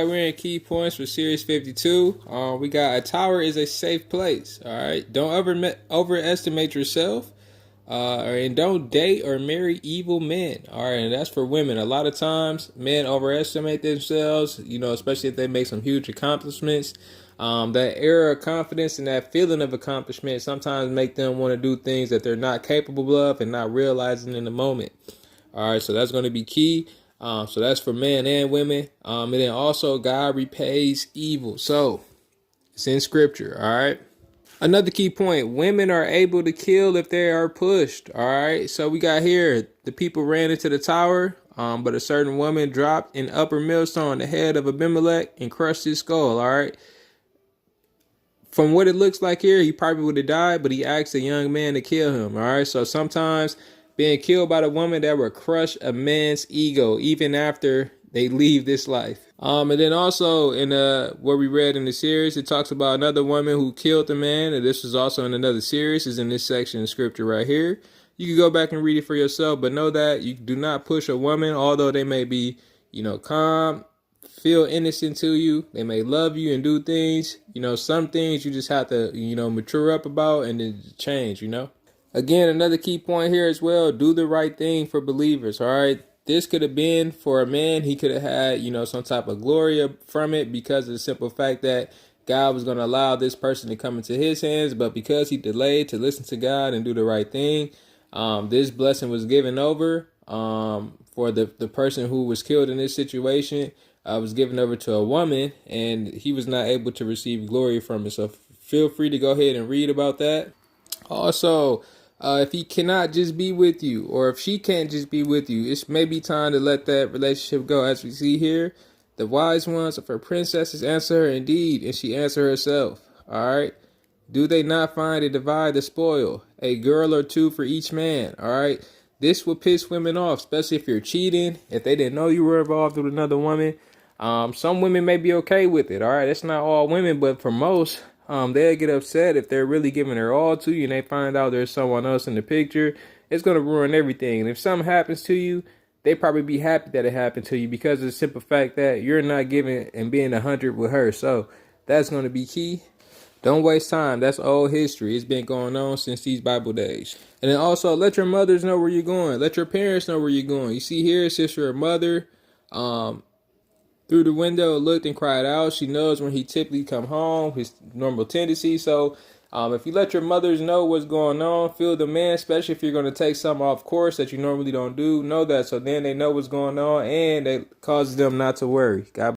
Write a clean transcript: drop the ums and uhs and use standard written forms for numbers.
right, we're in key points for Series 52. We got a tower is a safe place. All right, don't overestimate yourself, and don't date or marry evil men. All right, and that's for women. A lot of times, men overestimate themselves. Especially if they make some huge accomplishments. That air of confidence and that feeling of accomplishment sometimes make them want to do things that they're not capable of and not realizing in the moment. All right, so that's going to be key. So that's for men and women. And then also God repays evil. So it's in scripture. All right. Another key point, women are able to kill if they are pushed. All right. So we got here, the people ran into the tower, but a certain woman dropped an upper millstone on the head of Abimelech and crushed his skull. All right. From what it looks like here, he probably would have died, but he asked a young man to kill him. All right. So sometimes being killed by the woman that will crush a man's ego even after they leave this life. And then also in what we read in the series, it talks about another woman who killed a man, and this is also in another series, is in this section of scripture right here. You can go back and read it for yourself, but know that you do not push a woman, although they may be, calm, feel innocent to you. They may love you and do things. Some things you just have to, mature up about and then change, Again, another key point here as well, do the right thing for believers, all right? This could have been for a man. He could have had, some type of glory from it because of the simple fact that God was going to allow this person to come into his hands. But because he delayed to listen to God and do the right thing, this blessing was given over for the person who was killed in this situation. Was given over to a woman, and he was not able to receive glory from it. So feel free to go ahead and read about that. Also, if he cannot just be with you, or if she can't just be with you, it's maybe time to let that relationship go. As we see here, the wise ones of her princesses answer her indeed, and she answered herself. All right. Do they not find a divide the spoil, a girl or two for each man? All right. This will piss women off, especially if you're cheating, if they didn't know you were involved with another woman. Some women may be okay with it. All right. It's not all women, but for most, they'll get upset if they're really giving their all to you and they find out there's someone else in the picture. It's going to ruin everything. And if something happens to you, they probably be happy that it happened to you because of the simple fact that you're not giving and being 100 with her. So that's going to be key. Don't waste time. That's old history. It's been going on since these Bible days. And then also let your mothers know where you're going. Let your parents know where you're going. You see here, sister or mother, through the window, looked and cried out. She knows when he typically come home, his normal tendency. So if you let your mothers know what's going on, feel the man, especially if you're going to take something off course that you normally don't do, know that. So then they know what's going on and it causes them not to worry. God